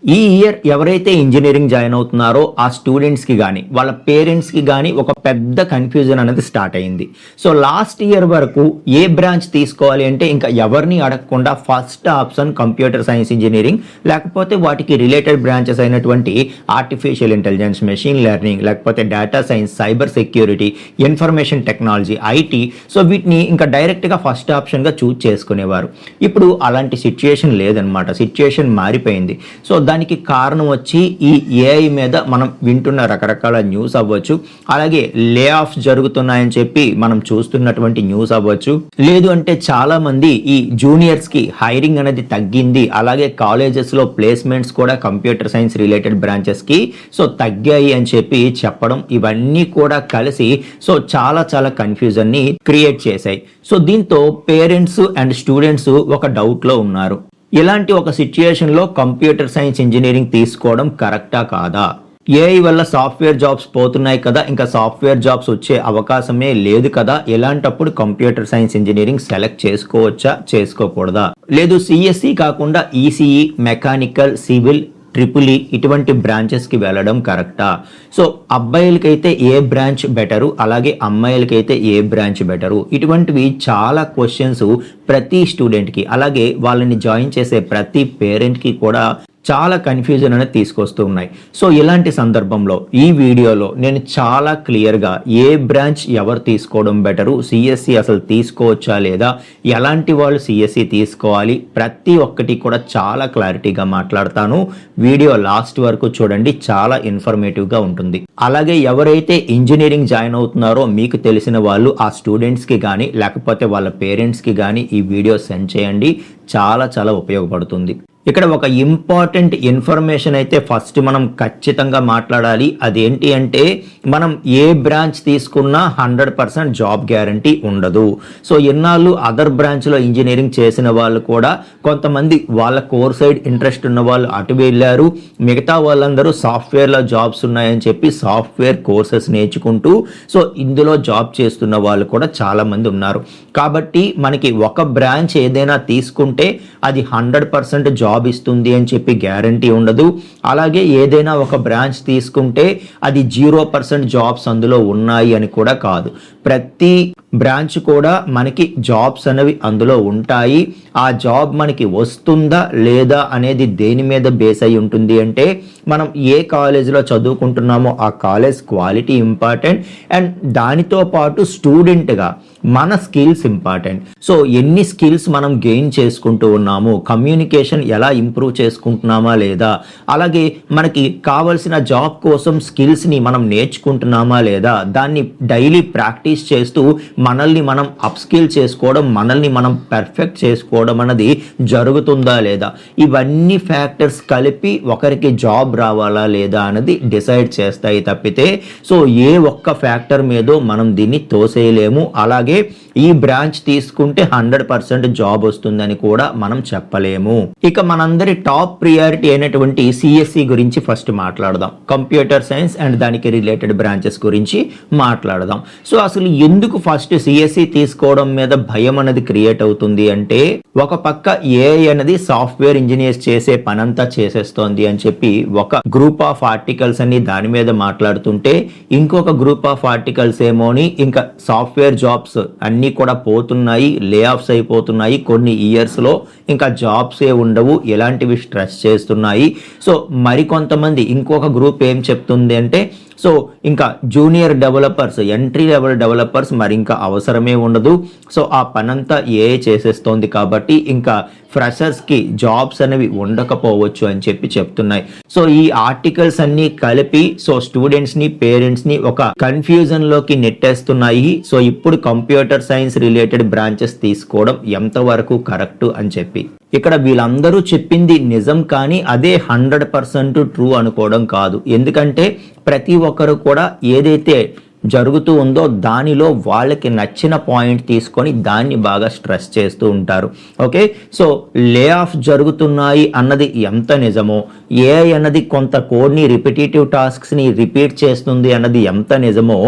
ఈ ఇయర్ ఎవరైతే engineering join అవుతున్నారో ఆ స్టూడెంట్స్కి కానీ వాళ్ళ పేరెంట్స్కి కానీ ఒక పెద్ద కన్ఫ్యూజన్ అనేది స్టార్ట్ అయింది. సో లాస్ట్ ఇయర్ వరకు ఏ బ్రాంచ్ తీసుకోవాలి అంటే ఇంకా ఎవరిని అడగకుండా first option computer science engineering, లేకపోతే వాటికి రిలేటెడ్ బ్రాంచెస్ అయినటువంటి ఆర్టిఫిషియల్ ఇంటెలిజెన్స్, మెషిన్ లెర్నింగ్, లేకపోతే data science, cyber security, information technology, IT. So వీటిని ఇంకా డైరెక్ట్గా ఫస్ట్ ఆప్షన్గా చూజ్ చేసుకునేవారు. ఇప్పుడు అలాంటి సిచ్యుయేషన్ లేదనమాట. సిచ్యుయేషన్ మారిపోయింది. సో దానికి కారణం వచ్చి ఈ ఏఐ మీద మనం వింటున్న రకరకాల న్యూస్ అవ్వచ్చు, అలాగే లే ఆఫ్స్ జరుగుతున్నాయని చెప్పి మనం చూస్తున్నటువంటి న్యూస్ అవ్వచ్చు, లేదు అంటే చాలా మంది ఈ జూనియర్స్ కి హైరింగ్ అనేది తగ్గింది, అలాగే కాలేజెస్ లో ప్లేస్మెంట్స్ కూడా కంప్యూటర్ సైన్స్ రిలేటెడ్ బ్రాంచెస్ కి సో తగ్గాయి అని చెప్పి చెప్పడం, ఇవన్నీ కూడా కలిసి సో చాలా కన్ఫ్యూజన్ ని క్రియేట్ చేశాయి. సో దీంతో పేరెంట్స్ అండ్ స్టూడెంట్స్ ఒక డౌట్ లో ఉన్నారు. ఇలాంటి ఒక సిచ్యుయేషన్లో కంప్యూటర్ సైన్స్ ఇంజనీరింగ్ తీసుకోవడం కరెక్టా కాదా? ఏఐ వల్ల సాఫ్ట్వేర్ జాబ్స్ పోతున్నాయి కదా, ఇంకా సాఫ్ట్వేర్ జాబ్స్ వచ్చే అవకాశమే లేదు కదా, ఎలాంటప్పుడు కంప్యూటర్ సైన్స్ ఇంజనీరింగ్ సెలెక్ట్ చేసుకోవచ్చా, చేసుకోకూడదా? లేదు సిఎస్సి కాకుండా ఈసీఈ, మెకానికల్, సివిల్, ట్రిపుల్ ఇటువంటి బ్రాంచెస్కి వెళ్ళడం కరెక్టా? సో అబ్బాయిలకైతే ఏ బ్రాంచ్ బెటరు, అలాగే అమ్మాయిలకైతే ఏ బ్రాంచ్ బెటరు? ఇటువంటివి చాలా క్వశ్చన్స్ ప్రతి స్టూడెంట్కి, అలాగే వాళ్ళని జాయిన్ చేసే ప్రతి పేరెంట్కి కూడా చాలా కన్ఫ్యూజన్ అనేది తీసుకొస్తూ ఉన్నాయి. సో ఇలాంటి సందర్భంలో ఈ వీడియోలో నేను చాలా క్లియర్గా ఏ బ్రాంచ్ ఎవరు తీసుకోవడం బెటరు, సిఎస్సి అసలు తీసుకోవచ్చా లేదా, ఎలాంటి వాళ్ళు సిఎస్సి తీసుకోవాలి, ప్రతి ఒక్కటి కూడా చాలా క్లారిటీగా మాట్లాడతాను. వీడియో లాస్ట్ వరకు చూడండి, చాలా ఇన్ఫర్మేటివ్గా ఉంటుంది. అలాగే ఎవరైతే ఇంజనీరింగ్ జాయిన్ అవుతున్నారో మీకు తెలిసిన వాళ్ళు ఆ స్టూడెంట్స్కి కానీ లేకపోతే వాళ్ళ పేరెంట్స్కి కానీ ఈ వీడియో సెండ్ చేయండి, చాలా ఉపయోగపడుతుంది. ఇక్కడ ఒక ఇంపార్టెంట్ ఇన్ఫర్మేషన్ అయితే ఫస్ట్ మనం ఖచ్చితంగా మాట్లాడాలి. అదేంటి అంటే మనం ఏ బ్రాంచ్ తీసుకున్నా 100% జాబ్ గ్యారంటీ ఉండదు. సో ఇన్నాళ్ళు అదర్ బ్రాంచ్లో ఇంజనీరింగ్ చేసిన వాళ్ళు కూడా కొంతమంది వాళ్ళ కోర్ సైడ్ ఇంట్రెస్ట్ ఉన్న వాళ్ళు అటు వెళ్ళారు, మిగతా వాళ్ళందరూ సాఫ్ట్వేర్లో జాబ్స్ ఉన్నాయని చెప్పి సాఫ్ట్వేర్ కోర్సెస్ నేర్చుకుంటూ సో ఇందులో జాబ్ చేస్తున్న వాళ్ళు కూడా చాలామంది ఉన్నారు. కాబట్టి మనకి ఒక బ్రాంచ్ ఏదైనా తీసుకుంటే అది 100% జాబ్ ఇస్తుంది అని చెప్పి గ్యారంటీ ఉండదు. అలాగే ఏదైనా ఒక బ్రాంచ్ తీసుకుంటే అది 0% జాబ్స్ అందులో ఉన్నాయి అని కూడా కాదు. ప్రతి బ్రాంచ్ కూడా మనకి జాబ్స్ అనేవి అందులో ఉంటాయి. ఆ జాబ్ మనకి వస్తుందా లేదా అనేది దేని మీద బేస్ అయి ఉంటుంది అంటే మనం ఏ కాలేజీలో చదువుకుంటున్నామో ఆ కాలేజ్ క్వాలిటీ ఇంపార్టెంట్, అండ్ దానితో పాటు స్టూడెంట్గా మన స్కిల్స్ ఇంపార్టెంట్. సో ఎన్ని స్కిల్స్ మనం గెయిన్ చేసుకుంటూ ఉన్నాము, కమ్యూనికేషన్ ఎలా ఇంప్రూవ్ చేసుకుంటున్నామా లేదా, అలాగే మనకి కావలసిన జాబ్ కోసం స్కిల్స్ని మనం నేర్చుకుంటున్నామా లేదా, దాన్ని డైలీ ప్రాక్టీస్ చేస్తూ మనల్ని మనం అప్స్కిల్ చేసుకోవడం, మనల్ని మనం పర్ఫెక్ట్ చేసుకోవడం అన్నది జరుగుతుందా లేదా, ఇవన్నీ ఫ్యాక్టర్స్ కలిపి ఒకరికి జాబ్ రావాలా లేదా అన్నది డిసైడ్ చేస్తాయి తప్పితే సో ఏ ఒక్క ఫ్యాక్టర్ మీదో మనం దీన్ని తోసేయలేము. అలాగే ఈ బ్రాంచ్ తీసుకుంటే 100% జాబ్ వస్తుందని కూడా మనం చెప్పలేము. ఇక మనందరి టాప్ ప్రియారిటీ అయినటువంటి సిఎస్సి గురించి ఫస్ట్ మాట్లాడదాం. కంప్యూటర్ సైన్స్ అండ్ దానికి రిలేటెడ్ బ్రాంచెస్ గురించి మాట్లాడదాం. సో అసలు ఎందుకు ఫస్ట్ సిఎస్సి తీసుకోవడం మీద భయం అనేది క్రియేట్ అవుతుంది అంటే ఒక పక్క ఏఐ అనేది సాఫ్ట్వేర్ ఇంజనీర్స్ చేసే పనంతా చేసేస్తోంది అని చెప్పి ఒక గ్రూప్ ఆఫ్ ఆర్టికల్స్ అన్ని దాని మీద మాట్లాడుతుంటే, ఇంకొక గ్రూప్ ఆఫ్ ఆర్టికల్స్ ఏమోని ఇంకా సాఫ్ట్వేర్ జాబ్స్ అన్నీ కూడా పోతున్నాయి, లే ఆఫ్స్ అయిపోతున్నాయి, కొన్ని ఇయర్స్లో ఇంకా జాబ్సే ఉండవు, ఇలాంటివి స్ట్రెస్ చేస్తున్నాయి. సో మరికొంతమంది ఇంకొక గ్రూప్ ఏం చెప్తుంది అంటే సో ఇంకా junior developers, entry level developers మరి ఇంకా అవసరమే ఉండదు, సో ఆ పనంతా ఏఐ చేసేస్తోంది కాబట్టి ఇంకా ఫ్రెషర్స్కి జాబ్స్ అనేవి ఉండకపోవచ్చు అని చెప్పి చెప్తున్నాయి. సో ఈ ఆర్టికల్స్ అన్ని కలిపి సో స్టూడెంట్స్ని, పేరెంట్స్ని ఒక కన్ఫ్యూజన్లోకి నెట్టేస్తున్నాయి. సో ఇప్పుడు కంప్యూటర్ సైన్స్ రిలేటెడ్ బ్రాంచెస్ తీసుకోవడం ఎంతవరకు కరెక్ట్ అని చెప్పి ఇక్కడ వీళ్ళందరూ చెప్పింది నిజం, కానీ అదే 100% ట్రూ అనుకోవడం కాదు. ఎందుకంటే ప్రతి ఒక్కరు కూడా ఏదైతే జరుగుతూ ఉందో దానిలో వాళ్ళకి నచ్చిన పాయింట్ తీసుకొని దాన్ని బాగా స్ట్రెస్ చేస్తూ ఉంటారు. ఓకే, సో లే ఆఫ్ జరుగుతున్నాయి అన్నది ఎంత నిజమో, ఏఐ అన్నది కొంత కోడ్ని రిపిటేటివ్ టాస్క్స్ని రిపీట్ చేస్తుంది అన్నది ఎంత నిజమో,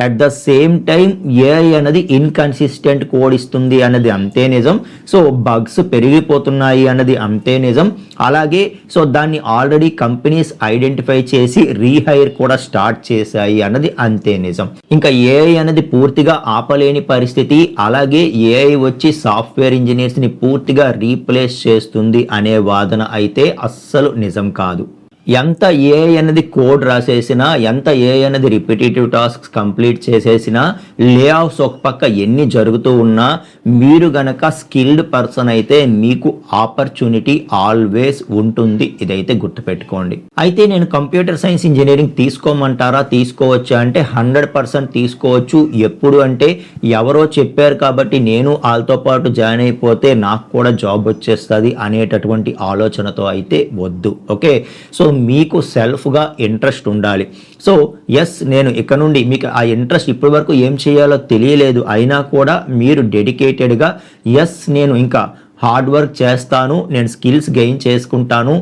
at the same time AI అన్నది ఇన్కన్సిస్టెంట్ కోడ్ ఇస్తుంది అన్నది అంతే నిజం. సో బగ్స్ పెరిగిపోతున్నాయి అన్నది అంతే నిజం. అలాగే సో దాన్ని ఆల్రెడీ కంపెనీస్ ఐడెంటిఫై చేసి రీహైర్ కూడా స్టార్ట్ చేశాయి అన్నది అంతే నిజం. ఇంకా ఏఐ అనేది పూర్తిగా ఆపలేని పరిస్థితి, అలాగే ఏఐ వచ్చి సాఫ్ట్వేర్ ఇంజనీర్స్ ని పూర్తిగా రీప్లేస్ చేస్తుంది అనే వాదన అయితే అస్సలు నిజం కాదు. ఎంత ఏఐ అనేది కోడ్ రాసేసినా, ఎంత ఏఐ అనేది రిపిటేటివ్ టాస్క్స్ కంప్లీట్ చేసేసినా, లే ఆఫ్స్ ఒక పక్క ఎన్ని జరుగుతూ ఉన్నా, మీరు గనక స్కిల్డ్ పర్సన్ అయితే మీకు ఆపర్చునిటీ ఆల్వేస్ ఉంటుంది. ఇదైతే గుర్తుపెట్టుకోండి. అయితే నేను కంప్యూటర్ సైన్స్ ఇంజనీరింగ్ తీసుకోమంటారా, తీసుకోవచ్చా అంటే 100% తీసుకోవచ్చు. ఎప్పుడు అంటే ఎవరో చెప్పారు కాబట్టి నేను వాళ్ళతో పాటు జాయిన్ అయిపోతే నాకు కూడా జాబ్ వచ్చేస్తుంది అనేటటువంటి ఆలోచనతో అయితే వద్దు. ఓకే, సో మీకు సెల్ఫ్గా ఇంట్రెస్ట్ ఉండాలి. సో ఎస్, నేను ఇక నుండి మీకు ఆ ఇంట్రెస్ట్ ఇప్పటి వరకు ఏం చేయాలో తెలియలేదు అయినా కూడా మీరు డెడికేటెడ్గా ఎస్ నేను ఇంకా హార్డ్ వర్క్ చేస్తాను, నేను స్కిల్స్ గెయిన్ చేసుకుంటాను,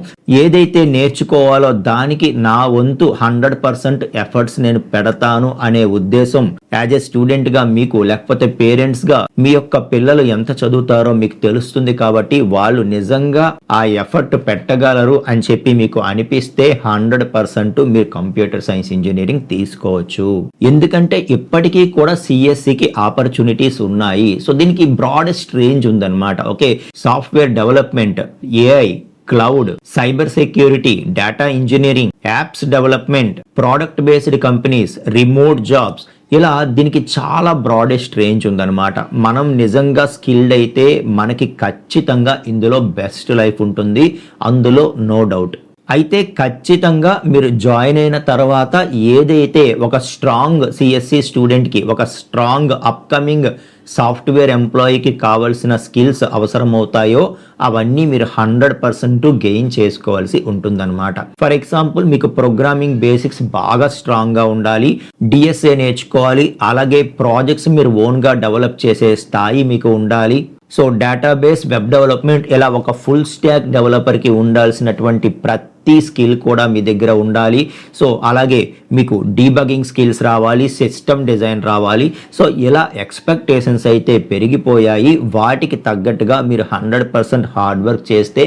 ఏదైతే నేర్చుకోవాలో దానికి నా వంతు 100% ఎఫర్ట్స్ నేను పెడతాను అనే ఉద్దేశం యాజ్ ఏ స్టూడెంట్గా మీకు, లేకపోతే పేరెంట్స్గా మీ యొక్క పిల్లలు ఎంత చదువుతారో మీకు తెలుస్తుంది కాబట్టి వాళ్ళు నిజంగా ఆ ఎఫర్ట్ పెట్టగలరు అని చెప్పి మీకు అనిపిస్తే 100% మీరు కంప్యూటర్ సైన్స్ ఇంజనీరింగ్ తీసుకోవచ్చు. ఎందుకంటే ఇప్పటికీ కూడా సిఎస్సికి ఆపర్చునిటీస్ ఉన్నాయి. సో దీనికి బ్రాడెస్ట్ రేంజ్ ఉందన్నమాట. Okay, software development, AI, cloud, cyber security, data engineering, apps development, product based companies, remote jobs, ఇలా దీనికి చాలా బ్రాడెస్ట్ రేంజ్ ఉందన్నమాట. మనం నిజంగా స్కిల్డ్ అయితే మనకి ఖచ్చితంగా ఇందులో బెస్ట్ లైఫ్ ఉంటుంది, అందులో నో డౌట్. అయితే ఖచ్చితంగా మీరు జాయిన్ అయిన తర్వాత ఏదైతే ఒక స్ట్రాంగ్ సిఎస్సి స్టూడెంట్కి, ఒక స్ట్రాంగ్ అప్కమింగ్ సాఫ్ట్వేర్ ఎంప్లాయీకి కావాల్సిన స్కిల్స్ అవసరమవుతాయో అవన్నీ మీరు 100% గెయిన్ చేసుకోవాల్సి ఉంటుందన్నమాట. ఫర్ ఎగ్జాంపుల్ మీకు ప్రోగ్రామింగ్ బేసిక్స్ బాగా స్ట్రాంగ్గా ఉండాలి, డిఎస్ఏ నేర్చుకోవాలి, అలాగే ప్రాజెక్ట్స్ మీరు ఓన్గా డెవలప్ చేసే స్థాయి మీకు ఉండాలి. సో డేటాబేస్, వెబ్ డెవలప్మెంట్, ఇలా ఒక ఫుల్ స్టాక్ డెవలపర్కి ఉండాల్సినటువంటి ప్రతి స్కిల్ కూడా మీ దగ్గర ఉండాలి. సో అలాగే మీకు డీబగింగ్ స్కిల్స్ రావాలి, సిస్టమ్ డిజైన్ రావాలి. సో ఇలా ఎక్స్పెక్టేషన్స్ అయితే పెరిగిపోయాయి. వాటికి తగ్గట్టుగా మీరు 100% హార్డ్ వర్క్ చేస్తే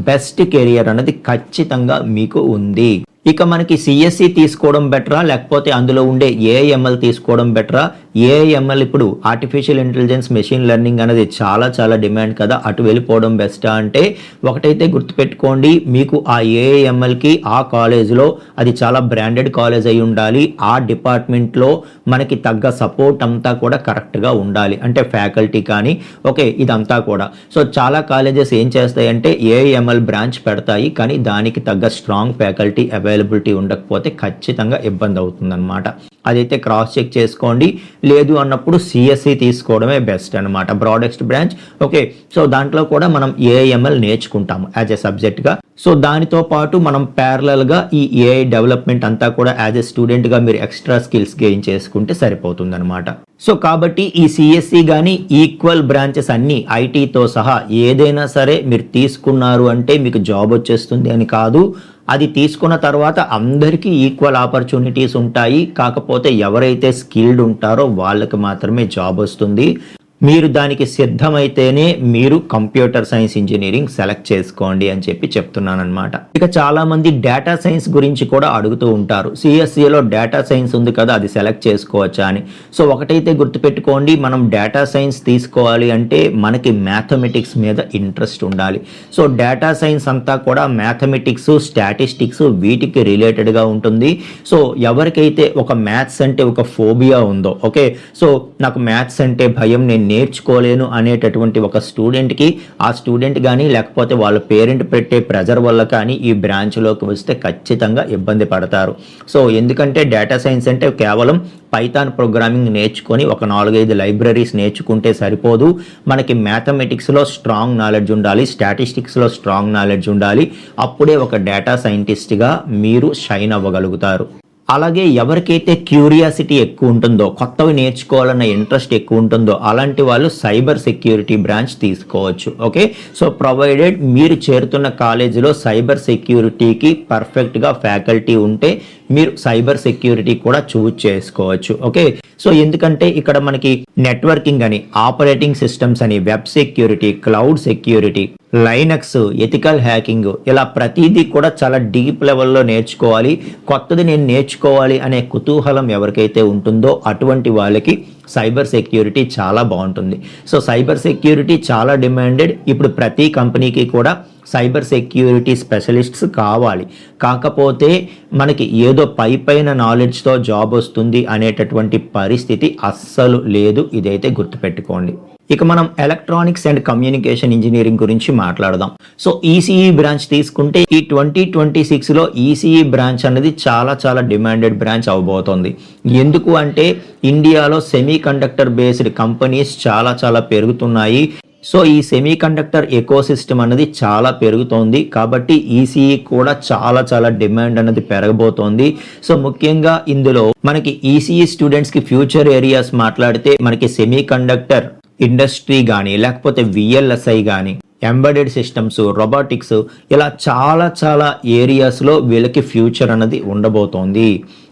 బెస్ట్ కెరియర్ అనేది ఖచ్చితంగా మీకు ఉంది. ఇక మనకి సిఎస్సి తీసుకోవడం బెటరా, లేకపోతే అందులో ఉండే ఏఐఎంఎల్ తీసుకోవడం బెటరా? ఏఐఎంఎల్ ఇప్పుడు ఆర్టిఫిషియల్ ఇంటెలిజెన్స్, మెషిన్ లెర్నింగ్ అనేది చాలా చాలా డిమాండ్ కదా, అటు వెళ్ళిపోవడం బెస్టా అంటే ఒకటైతే గుర్తుపెట్టుకోండి, మీకు ఆ ఏఐఎంఎల్కి ఆ కాలేజ్లో అది చాలా బ్రాండెడ్ కాలేజ్ అయి ఉండాలి, ఆ డిపార్ట్మెంట్లో మనకి తగ్గ సపోర్ట్ అంతా కూడా కరెక్ట్గా ఉండాలి, అంటే ఫ్యాకల్టీ కానీ ఓకే ఇదంతా కూడా. సో చాలా కాలేజెస్ ఏం చేస్తాయంటే ఏఐఎంఎల్ బ్రాంచ్ పెడతాయి, కానీ దానికి తగ్గ స్ట్రాంగ్ ఫ్యాకల్టీ అవైలబిలిటీ ఉండకపోతే ఖచ్చితంగా ఇబ్బంది అవుతుందన్నమాట. అదైతే క్రాస్ చెక్ చేసుకోండి. లేదు అన్నప్పుడు సిఎస్సి తీసుకోవడమే బెస్ట్ అనమాట, బ్రాడెస్ట్ బ్రాంచ్. ఓకే, సో దాంట్లో కూడా మనం ఏఐఎంఎల్ నేర్చుకుంటాము యాజ్ ఎ సబ్జెక్ట్గా. సో దానితో పాటు మనం ప్యారలల్గా ఈ ఏఐ డెవలప్మెంట్ అంతా కూడా యాజ్ ఎ స్టూడెంట్గా మీరు ఎక్స్ట్రా స్కిల్స్ గెయిన్ చేసుకుంటే సరిపోతుంది అనమాట. సో కాబట్టి ఈ సిఎస్సి కానీ ఈక్వల్ బ్రాంచెస్ అన్ని ఐటీతో సహా ఏదైనా సరే మీరు తీసుకున్నారు అంటే మీకు జాబ్ వచ్చేస్తుంది అని కాదు. అది తీసుకున్న తర్వాత అందరికీ ఈక్వల్ ఆపర్చునిటీస్ ఉంటాయి. కాకపోతే ఎవరైతే స్కిల్డ్ ఉంటారో వాళ్ళకి మాత్రమే జాబ్ వస్తుంది. మీరు దానికి సిద్ధమైతేనే మీరు కంప్యూటర్ సైన్స్ ఇంజనీరింగ్ సెలెక్ట్ చేసుకోండి అని చెప్పి చెప్తున్నాను అనమాట. ఇక చాలా మంది డేటా సైన్స్ గురించి కూడా అడుగుతూ ఉంటారు, సిఎస్సిలో డేటా సైన్స్ ఉంది కదా అది సెలెక్ట్ చేసుకోవచ్చా అని. సో ఒకటైతే గుర్తుపెట్టుకోండి, మనం డేటా సైన్స్ తీసుకోవాలి అంటే మనకి మ్యాథమెటిక్స్ మీద ఇంట్రెస్ట్ ఉండాలి. సో డేటా సైన్స్ అంతా కూడా మ్యాథమెటిక్స్, స్టాటిస్టిక్స్ వీటికి రిలేటెడ్గా ఉంటుంది. సో ఎవరికైతే ఒక మ్యాథ్స్ అంటే ఒక ఫోబియా ఉందో, ఓకే సో నాకు మ్యాథ్స్ అంటే భయం, నేను నేర్చుకోలేను అనేటటువంటి ఒక స్టూడెంట్కి, ఆ స్టూడెంట్ కానీ లేకపోతే వాళ్ళ పేరెంట్ పెట్టే ప్రెజర్ వల్ల కానీ ఈ బ్రాంచ్లోకి వస్తే ఖచ్చితంగా ఇబ్బంది పడతారు. సో ఎందుకంటే డేటా సైన్స్ అంటే కేవలం పైథాన్ ప్రోగ్రామింగ్ నేర్చుకొని ఒక 4-5 లైబ్రరీస్ నేర్చుకుంటే సరిపోదు. మనకి మ్యాథమెటిక్స్లో స్ట్రాంగ్ నాలెడ్జ్ ఉండాలి, స్టాటిస్టిక్స్లో స్ట్రాంగ్ నాలెడ్జ్ ఉండాలి. అప్పుడే ఒక డేటా సైంటిస్ట్గా మీరు షైన్ అవ్వగలుగుతారు. అలాగే ఎవరికైతే క్యూరియాసిటీ ఎక్కువ ఉంటుందో, కొత్తవి నేర్చుకోవాలన్న ఇంట్రెస్ట్ ఎక్కువ ఉంటుందో అలాంటి వాళ్ళు సైబర్ సెక్యూరిటీ బ్రాంచ్ తీసుకోవచ్చు. ఓకే, సో ప్రొవైడెడ్ మీరు చేరుతున్న కాలేజీలో సైబర్ సెక్యూరిటీకి పర్ఫెక్ట్గా ఫ్యాకల్టీ ఉంటే మీరు సైబర్ సెక్యూరిటీ కూడా చూజ్ చేసుకోవచ్చు. ఓకే, సో ఎందుకంటే ఇక్కడ మనకి నెట్వర్కింగ్ అని, ఆపరేటింగ్ సిస్టమ్స్ అని, web security, cloud security, Linux, ethical hacking, ఇలా ప్రతిదీ కూడా చాలా డీప్ లెవెల్లో నేర్చుకోవాలి. కొత్తది నేను నేర్చుకోవాలి అనే కుతూహలం ఎవరికైతే ఉంటుందో అటువంటి వాళ్ళకి సైబర్ సెక్యూరిటీ చాలా బాగుంటుంది. సో సైబర్ సెక్యూరిటీ చాలా డిమాండెడ్. ఇప్పుడు ప్రతి కంపెనీకి కూడా సైబర్ సెక్యూరిటీ స్పెషలిస్ట్స్ కావాలి. కాకపోతే మనకి ఏదో పైన నాలెడ్జ్తో జాబ్ వస్తుంది అనేటటువంటి పరిస్థితి అస్సలు లేదు. ఇదైతే గుర్తుపెట్టుకోండి. ఇక మనం ఎలక్ట్రానిక్స్ అండ్ కమ్యూనికేషన్ ఇంజనీరింగ్ గురించి మాట్లాడదాం. సో ఈసీఈ బ్రాంచ్ తీసుకుంటే ఈ 2026లో ఈసీఈ బ్రాంచ్ అనేది చాలా చాలా డిమాండెడ్ బ్రాంచ్ అవబోతోంది. ఎందుకు అంటే ఇండియాలో సెమీ కండక్టర్ బేస్డ్ కంపెనీస్ చాలా చాలా పెరుగుతున్నాయి. సో ఈ సెమీ కండక్టర్ ఎకోసిస్టమ్ అనేది చాలా పెరుగుతోంది. కాబట్టి ఈసీఈ కూడా చాలా చాలా డిమాండ్ అనేది పెరగబోతోంది. సో ముఖ్యంగా ఇందులో మనకి ఈసీఈ స్టూడెంట్స్కి ఫ్యూచర్ ఏరియాస్ మాట్లాడితే మనకి సెమీ కండక్టర్ ఇండస్ట్రీ కానీ, లేకపోతే విఎల్ఎస్ఐ కానీ, ఎంబెడెడ్ సిస్టమ్స్, రోబోటిక్స్, ఇలా చాలా చాలా ఏరియాస్లో వీళ్ళకి ఫ్యూచర్ అనేది ఉండబోతోంది.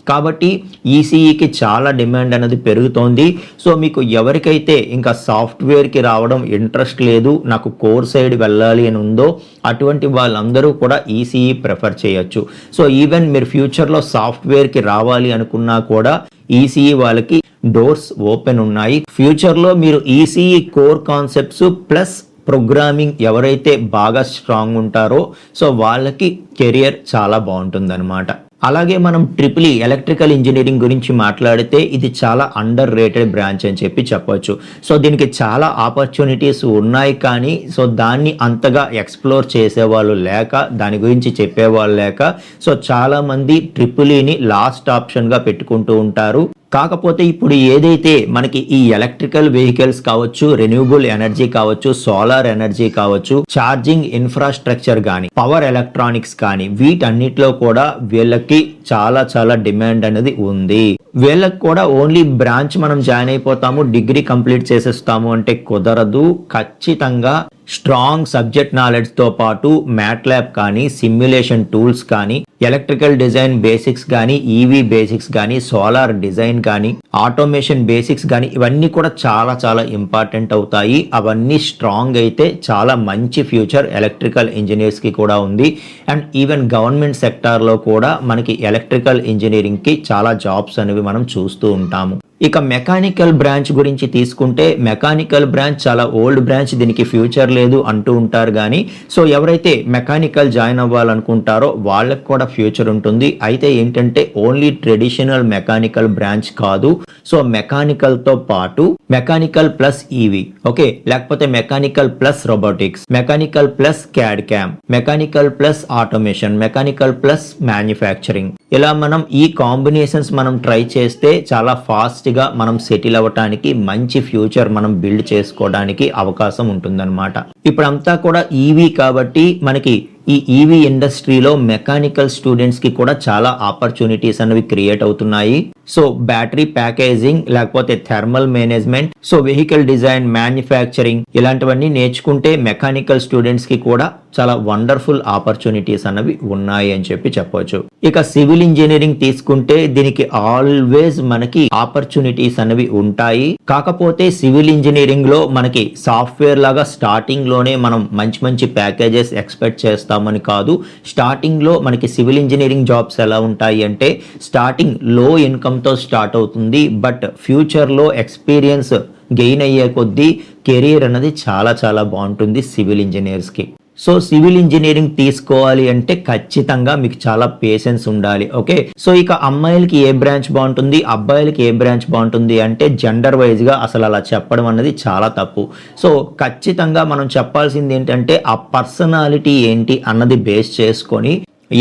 కాబట్టి ఈసీఈకి చాలా డిమాండ్ అనేది పెరుగుతోంది. సో మీకు ఎవరికైతే ఇంకా సాఫ్ట్వేర్కి రావడం ఇంట్రెస్ట్ లేదు, నాకు కోర్ సైడ్ వెళ్ళాలి అని ఉందో అటువంటి వాళ్ళందరూ కూడా ఈసీఈ ప్రిఫర్ చేయొచ్చు. సో ఈవెన్ మీరు ఫ్యూచర్లో సాఫ్ట్వేర్కి రావాలి అనుకున్నా కూడా ఈసీఈ వాళ్ళకి డోర్స్ ఓపెన్ ఉన్నాయి. ఫ్యూచర్లో మీరు ECE core concepts plus programming ఎవరైతే బాగా స్ట్రాంగ్ ఉంటారో సో వాళ్ళకి కెరియర్ చాలా బాగుంటుందన్నమాట. అలాగే మనం ట్రిపుల్ ఎలక్ట్రికల్ ఇంజనీరింగ్ గురించి మాట్లాడితే ఇది చాలా అండర్ రేటెడ్ బ్రాంచ్ అని చెప్పొచ్చు. సో దీనికి చాలా ఆపర్చునిటీస్ ఉన్నాయి, కానీ సో దాన్ని అంతగా ఎక్స్ప్లోర్ చేసేవాళ్ళు లేక, దాని గురించి చెప్పేవాళ్ళు లేక సో చాలా మంది ట్రిపుల్ఈని లాస్ట్ ఆప్షన్గా పెట్టుకుంటూ ఉంటారు. కాకపోతే ఇప్పుడు ఏదైతే మనకి ఈ ఎలక్ట్రికల్ వెహికల్స్ కావచ్చు, రెన్యూబుల్ ఎనర్జీ కావచ్చు, సోలార్ ఎనర్జీ కావచ్చు, ఛార్జింగ్ ఇన్ఫ్రాస్ట్రక్చర్ కానీ, పవర్ ఎలక్ట్రానిక్స్ కానీ, వీటన్నిటిలో కూడా వీళ్ళకి చాలా చాలా డిమాండ్ అనేది ఉంది. వీళ్ళకి కూడా ఓన్లీ బ్రాంచ్ మనం జాయిన్ అయిపోతాము, డిగ్రీ కంప్లీట్ చేసేస్తాము అంటే కుదరదు. ఖచ్చితంగా స్ట్రాంగ్ సబ్జెక్ట్ నాలెడ్జ్తో పాటు మ్యాట్లాబ్ కానీ, సిమ్యులేషన్ టూల్స్ కానీ, ఎలక్ట్రికల్ డిజైన్ బేసిక్స్ కానీ, ఈవీ బేసిక్స్ కానీ, సోలార్ డిజైన్ కానీ, ఆటోమేషన్ బేసిక్స్ కానీ, ఇవన్నీ కూడా చాలా చాలా ఇంపార్టెంట్ అవుతాయి. అవన్నీ స్ట్రాంగ్ అయితే చాలా మంచి ఫ్యూచర్ ఎలక్ట్రికల్ ఇంజనీర్స్కి కూడా ఉంది. అండ్ ఈవెన్ గవర్నమెంట్ సెక్టార్లో కూడా మనకి ఎలక్ట్రికల్ ఇంజనీరింగ్కి చాలా జాబ్స్ అనేవి మనం చూస్తూ ఉంటాము. ఇక మెకానికల్ బ్రాంచ్ గురించి తీసుకుంటే మెకానికల్ బ్రాంచ్ చాలా ఓల్డ్ బ్రాంచ్, దీనికి ఫ్యూచర్ లేదు అంటూ ఉంటారు. కానీ సో ఎవరైతే మెకానికల్ జాయిన్ అవ్వాలనుకుంటారో వాళ్ళకి కూడా ఫ్యూచర్ ఉంటుంది. అయితే ఏంటంటే ఓన్లీ ట్రెడిషనల్ మెకానికల్ బ్రాంచ్ కాదు. సో మెకానికల్తో పాటు మెకానికల్ ప్లస్ ఈవీ, ఓకే, లేకపోతే mechanical plus robotics, mechanical plus CAD CAM, mechanical plus automation, mechanical plus manufacturing, ఇలా మనం ఈ కాంబినేషన్స్ మనం ట్రై చేస్తే చాలా ఫాస్ట్ గా మనం సెటిల్ అవ్వటానికి, మంచి ఫ్యూచర్ మనం బిల్డ్ చేసుకోవడానికి అవకాశం ఉంటుందన్నమాట. ఇప్పుడంతా కూడా ఈవీ కాబట్టి మనకి ఈ ఈవీ ఇండస్ట్రీలో మెకానికల్ స్టూడెంట్స్ కి కూడా చాలా ఆపర్చునిటీస్ అనేవి క్రియేట్ అవుతున్నాయి. సో బ్యాటరీ ప్యాకేజింగ్, లేకపోతే thermal management, so vehicle design, manufacturing, ఇలాంటివన్నీ నేర్చుకుంటే మెకానికల్ స్టూడెంట్స్ కి కూడా చాలా వండర్ఫుల్ ఆపర్చునిటీస్ అనేవి ఉన్నాయి అని చెప్పొచ్చు. ఇక సివిల్ ఇంజనీరింగ్ తీసుకుంటే దీనికి ఆల్వేస్ మనకి ఆపర్చునిటీస్ అనేవి ఉంటాయి. కాకపోతే సివిల్ ఇంజనీరింగ్ లో మనకి సాఫ్ట్వేర్ లాగా స్టార్టింగ్ లోనే మనం మంచి మంచి ప్యాకేజెస్ ఎక్స్పెక్ట్ చేస్తామని కాదు. స్టార్టింగ్ లో మనకి సివిల్ ఇంజనీరింగ్ జాబ్స్ ఎలా ఉంటాయి అంటే స్టార్టింగ్ లో ఇన్కమ్ తో స్టార్ట్ అవుతుంది. బట్ ఫ్యూచర్ లో ఎక్స్పీరియన్స్ గెయిన్ అయ్యే కొద్దీ కెరీర్ అనేది చాలా చాలా బాగుంటుంది సివిల్ ఇంజనీర్స్ కి. సో సివిల్ ఇంజనీరింగ్ తీసుకోవాలి అంటే ఖచ్చితంగా మీకు చాలా పేషెన్స్ ఉండాలి. ఓకే, సో ఇక అమ్మాయిలకి ఏ బ్రాంచ్ బాగుంటుంది, అబ్బాయిలకి ఏ బ్రాంచ్ బాగుంటుంది అంటే జెండర్ వైజ్ గా అసలు అలా చెప్పడం అనేది చాలా తప్పు. సో ఖచ్చితంగా మనం చెప్పాల్సింది ఏంటంటే ఆ పర్సనాలిటీ ఏంటి అన్నది బేస్ చేసుకొని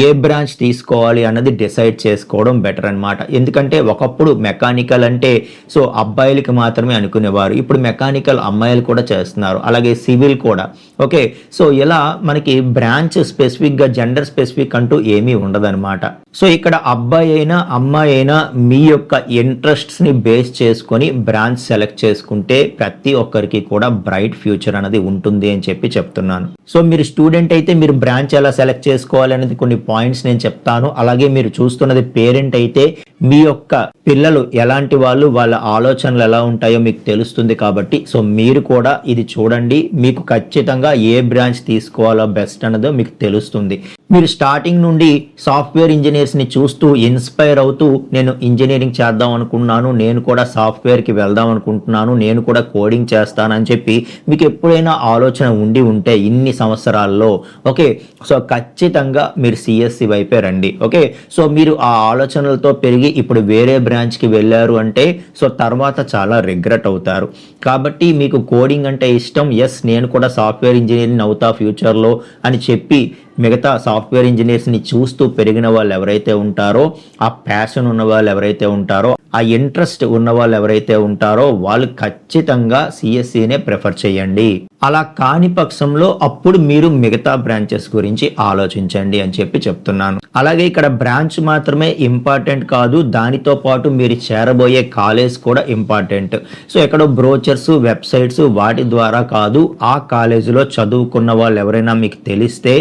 ఏ బ్రాంచ్ తీసుకోవాలి అన్నది డిసైడ్ చేసుకోవడం బెటర్ అనమాట. ఎందుకంటే ఒకప్పుడు మెకానికల్ అంటే సో అబ్బాయిలకి మాత్రమే అనుకునేవారు, ఇప్పుడు మెకానికల్ అమ్మాయిలు కూడా చేస్తున్నారు, అలాగే సివిల్ కూడా. ఓకే, సో ఇలా మనకి బ్రాంచ్ స్పెసిఫిక్గా జెండర్ స్పెసిఫిక్ అంటూ ఏమీ ఉండదన్నమాట. సో ఇక్కడ అబ్బాయి అయినా అమ్మాయి అయినా మీ యొక్క ఇంట్రెస్ట్స్ని బేస్ చేసుకొని బ్రాంచ్ సెలెక్ట్ చేసుకుంటే ప్రతి ఒక్కరికి కూడా బ్రైట్ ఫ్యూచర్ అనేది ఉంటుంది అని చెప్పి చెప్తున్నాను. సో మీరు స్టూడెంట్ అయితే మీరు బ్రాంచ్ ఎలా సెలెక్ట్ చేసుకోవాలి అనేది కొన్ని పాయింట్స్ నేను చెప్తాను. అలాగే మీరు చూస్తున్నది పేరెంట్ అయితే మీ యొక్క పిల్లలు ఎలాంటి వాళ్ళు, వాళ్ళ ఆలోచనలు ఎలా ఉంటాయో మీకు తెలుస్తుంది కాబట్టి సో మీరు కూడా ఇది చూడండి, మీకు ఖచ్చితంగా ఏ బ్రాంచ్ తీసుకోవాలో బెస్ట్ అన్నదో మీకు తెలుస్తుంది. మీరు స్టార్టింగ్ నుండి సాఫ్ట్వేర్ ఇంజనీర్స్ని చూస్తూ ఇన్స్పైర్ అవుతూ నేను ఇంజనీరింగ్ చేద్దాం అనుకున్నాను, నేను కూడా సాఫ్ట్వేర్కి వెళ్దాం అనుకుంటున్నాను, నేను కూడా కోడింగ్ చేస్తానని చెప్పి మీకు ఎప్పుడైనా ఆలోచన ఉంటే ఇన్ని సంవత్సరాల్లో ఓకే, సో ఖచ్చితంగా మీరు సిఎస్సి వైపే రండి. ఓకే, సో మీరు ఆ ఆలోచనలతో పెరిగి ఇప్పుడు వేరే బ్రాంచ్కి వెళ్ళారు అంటే సో తర్వాత చాలా రిగ్రెట్ అవుతారు. కాబట్టి మీకు కోడింగ్ అంటే ఇష్టం, ఎస్ నేను కూడా సాఫ్ట్వేర్ ఇంజనీరింగ్ అవుతా ఫ్యూచర్లో అని చెప్పి మిగతా సాఫ్ట్వేర్ ఇంజనీర్స్ని చూస్తూ పెరిగిన వాళ్ళు ఎవరైతే ఉంటారో, ఆ ప్యాషన్ ఉన్న వాళ్ళు ఎవరైతే ఉంటారో, ఆ ఇంట్రెస్ట్ ఉన్న వాళ్ళు ఎవరైతే ఉంటారో వాళ్ళు ఖచ్చితంగా సిఎస్సినే ప్రిఫర్ చేయండి. అలా కాని పక్షంలో అప్పుడు మీరు మిగతా బ్రాంచెస్ గురించి ఆలోచించండి అని చెప్పి చెప్తున్నాను. అలాగే ఇక్కడ బ్రాంచ్ మాత్రమే ఇంపార్టెంట్ కాదు, దానితో పాటు మీరు చేరబోయే కాలేజ్ కూడా ఇంపార్టెంట్. సో ఎక్కడో బ్రోచర్స్, వెబ్సైట్స్ వాటి ద్వారా కాదు, ఆ కాలేజీలో చదువుకున్న వాళ్ళు ఎవరైనా మీకు తెలిస్తే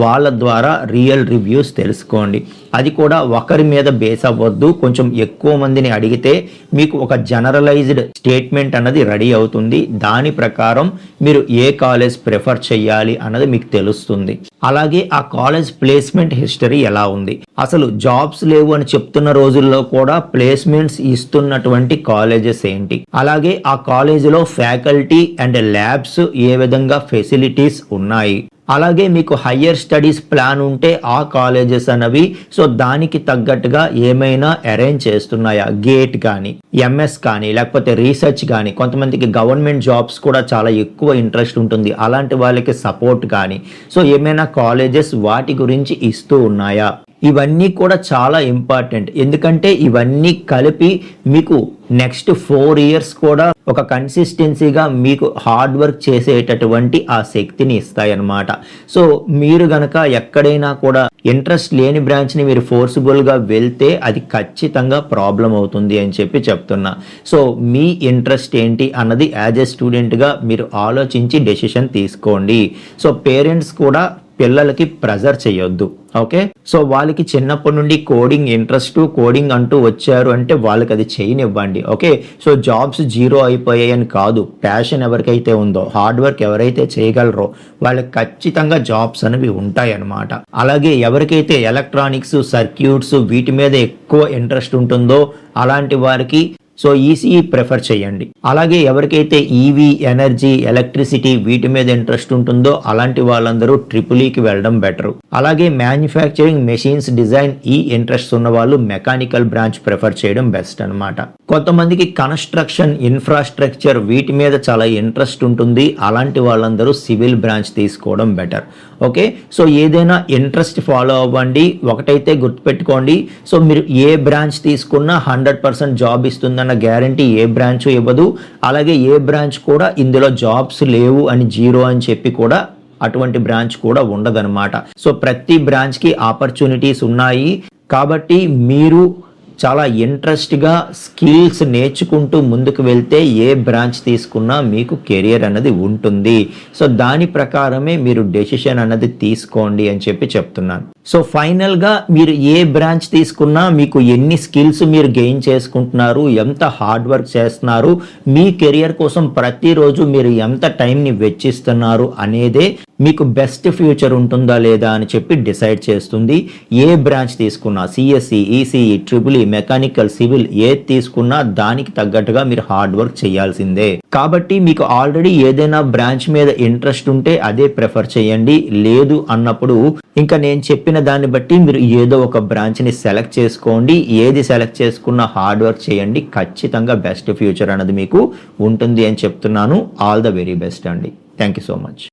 వాళ్ళ ద్వారా రియల్ రివ్యూస్ తెలుసుకోండి. అది కూడా ఒకరి మీద బేస్ అవ్వద్దు, కొంచెం ఎక్కువ మందిని అడిగితే మీకు ఒక జనరలైజ్డ్ స్టేట్మెంట్ అన్నది రెడీ అవుతుంది. దాని ప్రకారం మీరు ఏ కాలేజ్ ప్రిఫర్ చేయాలి అన్నది మీకు తెలుస్తుంది. అలాగే ఆ కాలేజ్ ప్లేస్మెంట్ హిస్టరీ ఎలా ఉంది, అసలు జాబ్స్ లేవు అని చెప్తున్న రోజుల్లో కూడా ప్లేస్మెంట్స్ ఇస్తున్నటువంటి కాలేజెస్ ఏంటి, అలాగే ఆ కాలేజీలో ఫ్యాకల్టీ అండ్ ల్యాబ్స్ ఏ విధంగా ఫెసిలిటీస్ ఉన్నాయి, అలాగే మీకు హయ్యర్ స్టడీస్ ప్లాన్ ఉంటే ఆ కాలేజెస్ అనేవి సో దానికి తగ్గట్టుగా ఏమైనా అరేంజ్ చేస్తున్నాయా, గేట్ కానీ ఎంఎస్ కానీ లేకపోతే రీసెర్చ్ కానీ, కొంతమందికి గవర్నమెంట్ జాబ్స్ కూడా చాలా ఎక్కువ ఇంట్రెస్ట్ ఉంటుంది, అలాంటి వాళ్ళకి సపోర్ట్ కానీ సో ఏమైనా కాలేజెస్ వాటి గురించి ఇస్తూ ఉన్నాయా, ఇవన్నీ కూడా చాలా ఇంపార్టెంట్. ఎందుకంటే ఇవన్నీ కలిపి మీకు నెక్స్ట్ 4 years కూడా ఒక కన్సిస్టెన్సీగా మీకు హార్డ్ వర్క్ చేసేటటువంటి ఆ శక్తిని ఇస్తాయి అన్నమాట. సో మీరు గనక ఎక్కడైనా కూడా ఇంట్రెస్ట్ లేని బ్రాంచ్ని మీరు ఫోర్సిబుల్గా వెళ్తే అది ఖచ్చితంగా ప్రాబ్లం అవుతుంది అని చెప్పి చెప్తున్నా. సో మీ ఇంట్రెస్ట్ ఏంటి అన్నది యాజ్ ఎ స్టూడెంట్గా మీరు ఆలోచించి డెసిషన్ తీసుకోండి. సో పేరెంట్స్ కూడా పిల్లలకి ప్రెజర్ చేయొద్దు. ఓకే, సో వాళ్ళకి చిన్నప్పటి నుండి కోడింగ్ ఇంట్రెస్ట్, కోడింగ్ అంటూ వచ్చారు అంటే వాళ్ళకి అది చేయనివ్వండి. ఓకే, సో జాబ్స్ జీరో అయిపోయాయని కాదు, ప్యాషన్ ఎవరికైతే ఉందో, హార్డ్ వర్క్ ఎవరైతే చేయగలరో వాళ్ళకి ఖచ్చితంగా జాబ్స్ అనేవి ఉంటాయి అన్నమాట. అలాగే ఎవరికైతే ఎలక్ట్రానిక్స్, సర్క్యూట్స్ వీటి మీద ఎక్కువ ఇంట్రెస్ట్ ఉంటుందో అలాంటి వారికి సో ఈసీఈ ప్రిఫర్ చేయండి. అలాగే ఎవరికైతే ఈవీ, ఎనర్జీ, ఎలక్ట్రిసిటీ వీటి మీద ఇంట్రెస్ట్ ఉంటుందో అలాంటి వాళ్ళందరూ ట్రిపుల్ఈకి వెళ్ళడం బెటర్. అలాగే మ్యానుఫ్యాక్చరింగ్, మెషిన్స్ డిజైన్ ఈ ఇంట్రెస్ట్ ఉన్న వాళ్ళు మెకానికల్ బ్రాంచ్ ప్రిఫర్ చేయడం బెస్ట్ అనమాట. కొంతమందికి కన్స్ట్రక్షన్, ఇన్ఫ్రాస్ట్రక్చర్ వీటి మీద చాలా ఇంట్రెస్ట్ ఉంటుంది, అలాంటి వాళ్ళందరూ సివిల్ బ్రాంచ్ తీసుకోవడం బెటర్. ఓకే, సో ఏదైనా ఇంట్రెస్ట్ ఫాలో అవ్వండి. ఒకటైతే గుర్తుపెట్టుకోండి, సో మీరు ఏ బ్రాంచ్ తీసుకున్నా 100% జాబ్ ఇస్తుందన్న గ్యారంటీ ఏ బ్రాంచ్ ఇవ్వదు. అలాగే ఏ బ్రాంచ్ కూడా ఇందులో జాబ్స్ లేవు అని జీరో అని చెప్పి కూడా అటువంటి బ్రాంచ్ కూడా ఉండదన్నమాట. సో ప్రతి బ్రాంచ్కి ఆపర్చునిటీస్ ఉన్నాయి. కాబట్టి మీరు చాలా ఇంట్రెస్ట్గా స్కిల్స్ నేర్చుకుంటూ ముందుకు వెళ్తే ఏ బ్రాంచ్ తీసుకున్నా మీకు కెరియర్ అన్నది ఉంటుంది. సో దాని ప్రకారమే మీరు డెసిషన్ అన్నది తీసుకోండి అని చెప్పి చెప్తున్నాను. సో ఫైనల్గా మీరు ఏ బ్రాంచ్ తీసుకున్నా మీకు ఎన్ని స్కిల్స్ మీరు గెయిన్ చేసుకుంటున్నారు, ఎంత హార్డ్ వర్క్ చేస్తున్నారు, మీ కెరియర్ కోసం ప్రతిరోజు మీరు ఎంత టైంని వెచ్చిస్తున్నారు అనేదే మీకు బెస్ట్ ఫ్యూచర్ ఉంటుందా లేదా అని చెప్పి డిసైడ్ చేస్తుంది. ఏ బ్రాంచ్ తీసుకున్నా, CSC, ECE, triple E, mechanical, civil ఏది తీసుకున్నా దానికి తగ్గట్టుగా మీరు హార్డ్ వర్క్ చేయాల్సిందే. కాబట్టి మీకు ఆల్రెడీ ఏదైనా బ్రాంచ్ మీద ఇంట్రెస్ట్ ఉంటే అదే ప్రిఫర్ చేయండి. లేదు అన్నప్పుడు ఇంకా నేను చెప్పిన దాన్ని బట్టి మీరు ఏదో ఒక బ్రాంచ్ని సెలెక్ట్ చేసుకోండి. ఏది సెలెక్ట్ చేసుకున్నా హార్డ్ వర్క్ చేయండి, ఖచ్చితంగా బెస్ట్ ఫ్యూచర్ అనేది మీకు ఉంటుంది అని చెప్తున్నాను. ఆల్ ద వెరీ బెస్ట్ అండి. Thank you so much.